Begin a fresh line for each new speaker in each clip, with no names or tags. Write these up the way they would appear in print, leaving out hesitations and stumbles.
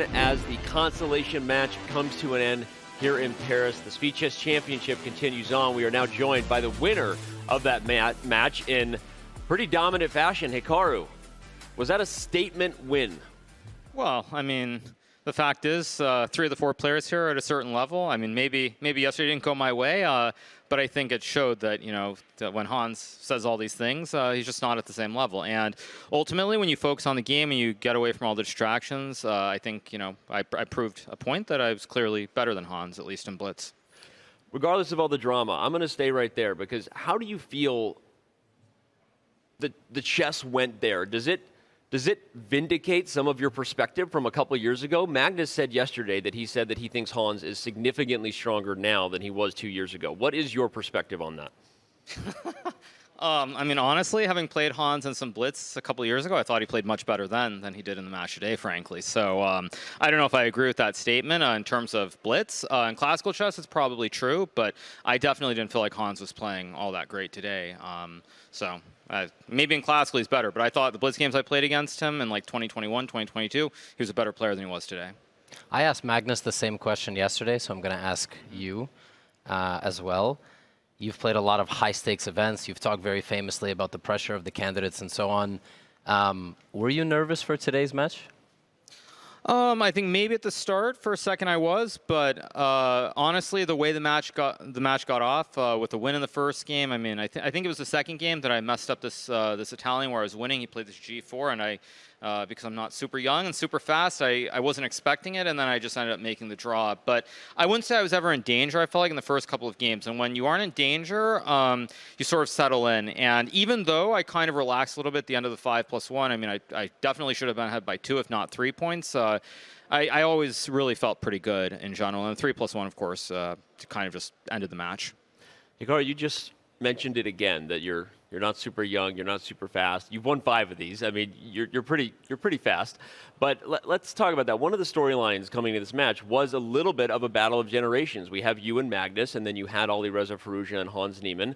As the consolation match comes to an end here in Paris, the Speed Chess Championship continues on. We are now joined by the winner of that match in pretty dominant fashion, Hikaru. Was that a statement win?
Well, I mean, the fact is, 3 of the 4 players here are at a certain level. I mean, maybe yesterday didn't go my way, but I think it showed that, that when Hans says all these things, he's just not at the same level. And ultimately, when you focus on the game and you get away from all the distractions, I think, I proved a point that I was clearly better than Hans, at least in Blitz.
Regardless of all the drama, I'm going to stay right there because how do you feel the chess went there? Does it vindicate some of your perspective from a couple of years ago? Magnus said yesterday that he said that he thinks Hans is significantly stronger now than he was 2 years ago. What is your perspective on that?
I mean, honestly, having played Hans in some Blitz a couple of years ago, I thought he played much better then than he did in the match today, frankly. So I don't know if I agree with that statement in terms of Blitz. In classical chess, it's probably true, but I definitely didn't feel like Hans was playing all that great today. Maybe in classical he's better, but I thought the Blitz games I played against him in like 2021, 2022, he was a better player than he was today.
I asked Magnus the same question yesterday, so I'm going to ask you as well. You've played a lot of high-stakes events. You've talked very famously about the pressure of the candidates and so on. Were you nervous for today's match?
I think maybe at the start, for a second I was, but honestly, the way the match got off with the win in the first game, I mean, I think it was the second game that I messed up this Italian where I was winning. He played this G4, and I because I'm not super young and super fast, I wasn't expecting it, and then I just ended up making the draw. But I wouldn't say I was ever in danger, I felt like, in the first couple of games. And when you aren't in danger, you sort of settle in. And even though I kind of relaxed a little bit at the end of the 5+1, I mean, I definitely should have been ahead by 2, if not 3 points. I always really felt pretty good in general. And 3+1, of course, kind of just ended the match.
Hikaru, you just mentioned it again, that you're not super young, you're not super fast. You've won 5 of these. I mean, you're pretty fast. But let's talk about that. One of the storylines coming to this match was a little bit of a battle of generations. We have you and Magnus, and then you had Alireza Firouzja and Hans Niemann.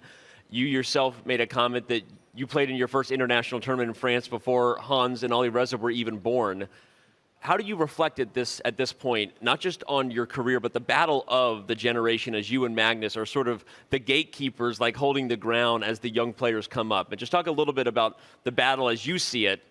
You yourself made a comment that you played in your first international tournament in France before Hans and Alireza were even born. How do you reflect at this point, not just on your career, but the battle of the generation as you and Magnus are sort of the gatekeepers, like holding the ground as the young players come up? And just talk a little bit about the battle as you see it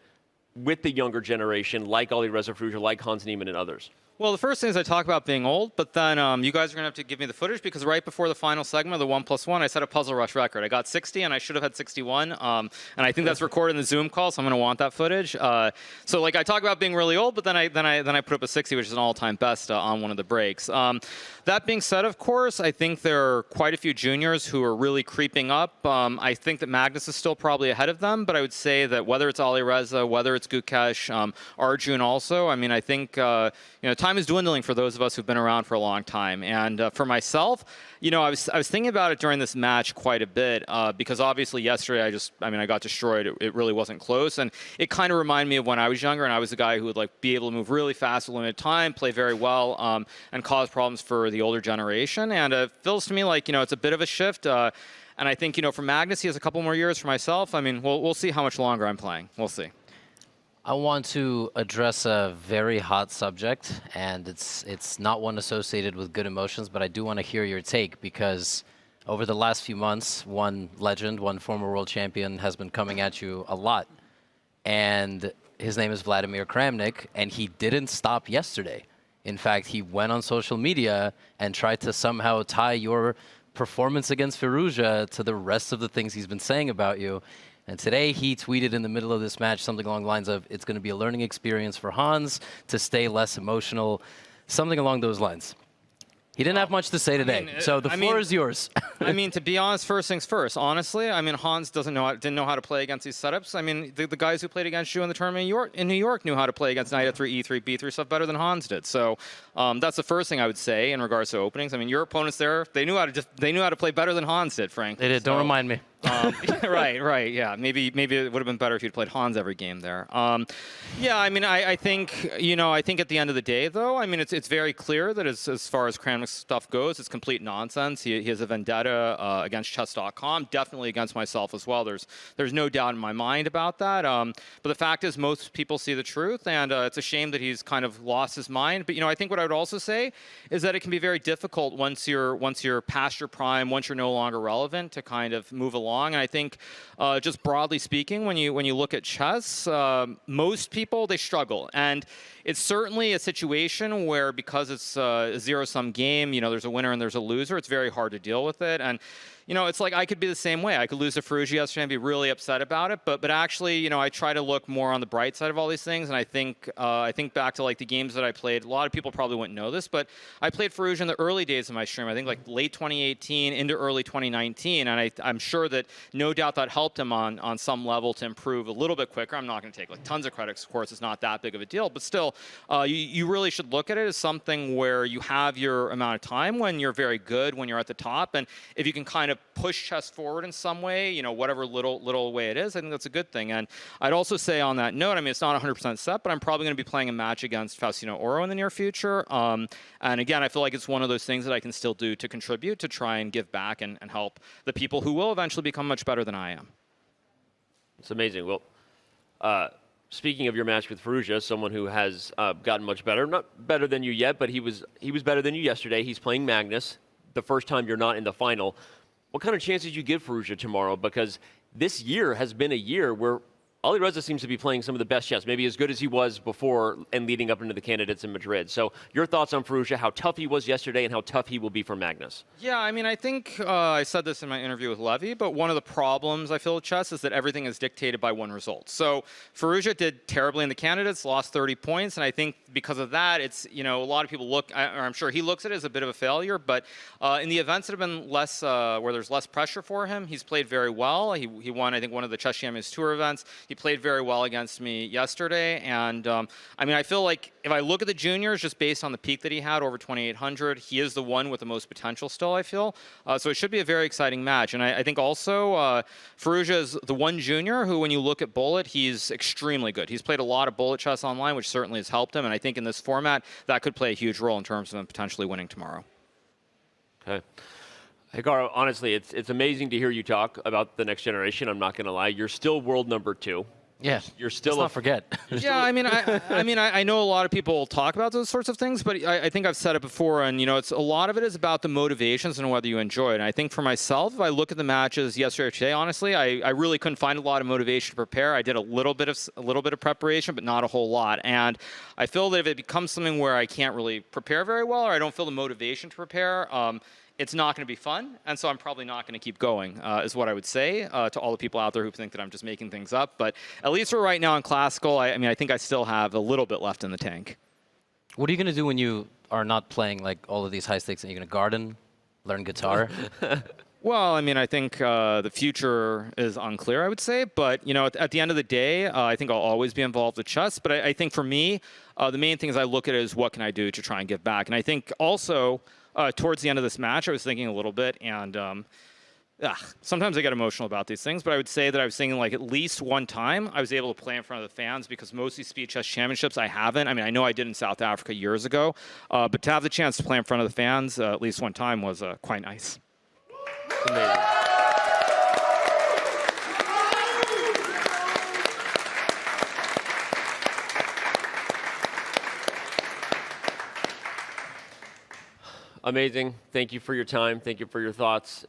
with the younger generation, like Alireza Firouzja, like Hans Niemann and others.
Well, the first thing is I talk about being old, but then you guys are going to have to give me the footage because right before the final segment of the 1+1, I set a puzzle rush record. I got 60, and I should have had 61, and I think that's recorded in the Zoom call, so I'm going to want that footage. So, like, I talk about being really old, but then I put up a 60, which is an all-time best on one of the breaks. That being said, of course, I think there are quite a few juniors who are really creeping up. I think that Magnus is still probably ahead of them, but I would say that whether it's Alireza, whether it's Gukesh, Arjun also, I mean, I think time is dwindling for those of us who've been around for a long time. And for myself, I was thinking about it during this match quite a bit because obviously yesterday I got destroyed. It really wasn't close, and it kind of reminded me of when I was younger, and I was a guy who would be able to move really fast with limited time, play very well, and cause problems for the older generation. And it feels to me like it's a bit of a shift. And I think for Magnus, he has a couple more years. For myself, I mean, we'll see how much longer I'm playing. We'll see.
I want to address a very hot subject, and it's not one associated with good emotions, but I do want to hear your take because over the last few months, one legend, one former world champion has been coming at you a lot. And his name is Vladimir Kramnik, and he didn't stop yesterday. In fact, he went on social media and tried to somehow tie your performance against Firouzja to the rest of the things he's been saying about you. And today he tweeted in the middle of this match something along the lines of, it's going to be a learning experience for Hans to stay less emotional, something along those lines. He didn't have much to say today, so the floor is yours.
I mean, to be honest, first things first. Honestly, I mean, Hans didn't know how to play against these setups. I mean, the guys who played against you in the tournament in New York knew how to play against knight f3, e3, b3 stuff better than Hans did. So that's the first thing I would say in regards to openings. I mean, your opponents there, they knew how to play better than Hans did, frankly.
They did. Don't remind me.
Right. Yeah, maybe it would have been better if you'd played Hans every game there. Yeah, I mean, I think I think at the end of the day, though, I mean, it's very clear that as far as Kramnik's stuff goes, it's complete nonsense. He has a vendetta against Chess.com, definitely against myself as well. There's no doubt in my mind about that. But the fact is, most people see the truth, and it's a shame that he's kind of lost his mind. But I think what I would also say is that it can be very difficult once you're past your prime, once you're no longer relevant, to kind of move along. And I think, just broadly speaking, when you look at chess, most people, they struggle. And it's certainly a situation where, because it's a zero-sum game, there's a winner and there's a loser, it's very hard to deal with it. And it's like I could be the same way. I could lose to Firouzja yesterday and be really upset about it. But actually, I try to look more on the bright side of all these things. And I think back to like the games that I played. A lot of people probably wouldn't know this, but I played Firouzja in the early days of my stream. I think like late 2018 into early 2019. And I'm sure that no doubt that helped him on some level to improve a little bit quicker. I'm not going to take like tons of credit. Of course, it's not that big of a deal. But still, you really should look at it as something where you have your amount of time when you're very good, when you're at the top. And if you can kind of push chess forward in some way, whatever little way it is, I think that's a good thing. And I'd also say on that note, I mean, it's not 100% set, but I'm probably going to be playing a match against Faustino Oro in the near future. And again, I feel like it's one of those things that I can still do to contribute, to try and give back and help the people who will eventually become much better than I am.
It's amazing. Well, speaking of your match with Firouzja, someone who has gotten much better, not better than you yet, but he was better than you yesterday. He's playing Magnus, the first time you're not in the final. What kind of chances do you give Firouzja tomorrow? Because this year has been a year where Ali Reza seems to be playing some of the best chess, maybe as good as he was before and leading up into the candidates in Madrid. So your thoughts on Firouzja, how tough he was yesterday and how tough he will be for Magnus?
Yeah, I mean, I think I said this in my interview with Levy, but one of the problems I feel with chess is that everything is dictated by one result. So Firouzja did terribly in the candidates, lost 30 points, and I think because of that, it's, a lot of people look, or I'm sure he looks at it as a bit of a failure, but in the events that have been less, where there's less pressure for him, he's played very well. He won, I think, one of the Chess Champions Tour events. He played very well against me yesterday, and I mean, I feel like if I look at the juniors, just based on the peak that he had over 2,800, he is the one with the most potential still, I feel. So it should be a very exciting match. And I think also Firouzja is the one junior who, when you look at bullet, he's extremely good. He's played a lot of bullet chess online, which certainly has helped him. And I think in this format, that could play a huge role in terms of him potentially winning tomorrow.
Okay. Hikaru, honestly, it's amazing to hear you talk about the next generation. I'm not going to lie. You're still world number 2.
Yeah,
you're still.
Let's not forget.
Yeah, I mean, I know a lot of people talk about those sorts of things, but I think I've said it before, and it's a lot of it is about the motivations and whether you enjoy it. And I think for myself, if I look at the matches yesterday or today, honestly, I really couldn't find a lot of motivation to prepare. I did a little bit of preparation, but not a whole lot. And I feel that if it becomes something where I can't really prepare very well, or I don't feel the motivation to prepare, it's not going to be fun, and so I'm probably not going to keep going, is what I would say to all the people out there who think that I'm just making things up. But at least for right now in classical, I mean, I think I still have a little bit left in the tank.
What are you going to do when you are not playing like all of these high stakes? Are you going to garden, learn guitar?
Well, I mean, I think the future is unclear, I would say. But, at the end of the day, I think I'll always be involved with chess. But I think for me, the main things I look at is what can I do to try and give back. And I think also, towards the end of this match, I was thinking a little bit, and sometimes I get emotional about these things, but I would say that I was thinking like at least one time I was able to play in front of the fans, because most of these Speed Chess Championships I haven't. I mean, I know I did in South Africa years ago, but to have the chance to play in front of the fans at least one time was quite nice.
Amazing. Amazing. Thank you for your time. Thank you for your thoughts.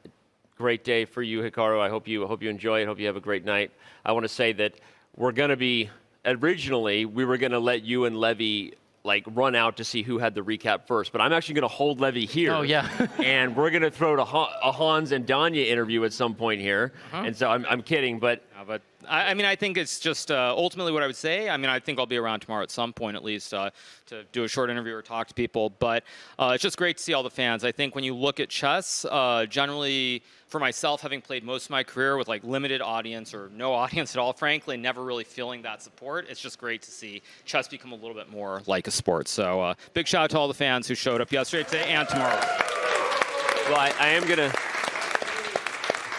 Great day for you, Hikaru. I hope you enjoy it. Hope you have a great night. I want to say that we're going to be, originally, we were going to let you and Levy run out to see who had the recap first, but I'm actually going to hold Levy here.
Oh, yeah.
And we're going to throw a Hans and Danya interview at some point here. And so I'm kidding, but
I mean, I think it's just ultimately what I would say. I mean, I think I'll be around tomorrow at some point, at least, to do a short interview or talk to people. But it's just great to see all the fans. I think when you look at chess, generally, for myself, having played most of my career with limited audience or no audience at all, frankly, never really feeling that support, it's just great to see chess become a little bit more like a sport. So big shout out to all the fans who showed up yesterday, today, and tomorrow.
Well, I am going to...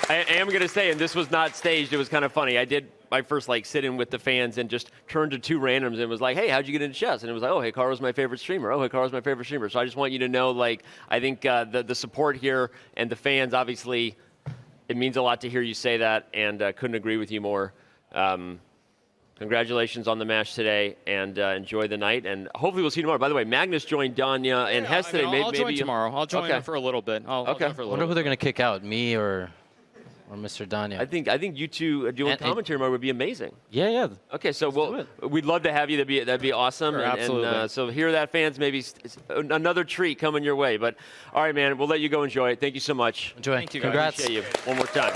I am going to say, and this was not staged, it was kind of funny. I did my first sit-in with the fans and just turned to two randoms and was like, hey, how'd you get into chess? And it was like, oh, Hikaru's my favorite streamer. Oh, Hikaru's my favorite streamer. So I just want you to know, I think the support here and the fans, obviously, it means a lot to hear you say that, and couldn't agree with you more. Congratulations on the match today, and enjoy the night. And hopefully we'll see you tomorrow. By the way, Magnus joined Danya and Hess today.
I'll join tomorrow. I'll join for a little bit. I'll join for a
I
little
wonder who
bit.
they're going to kick out, me or Mr. Danya.
I think you two doing commentary mode would be amazing.
Yeah.
Okay, so we'd love to have you. That'd be awesome.
Sure, absolutely.
And so hear that, fans. Maybe another treat coming your way. But all right, man, we'll let you go enjoy it. Thank you so much.
Enjoy.
Thank you, guys.
Congrats.
Appreciate you one more time.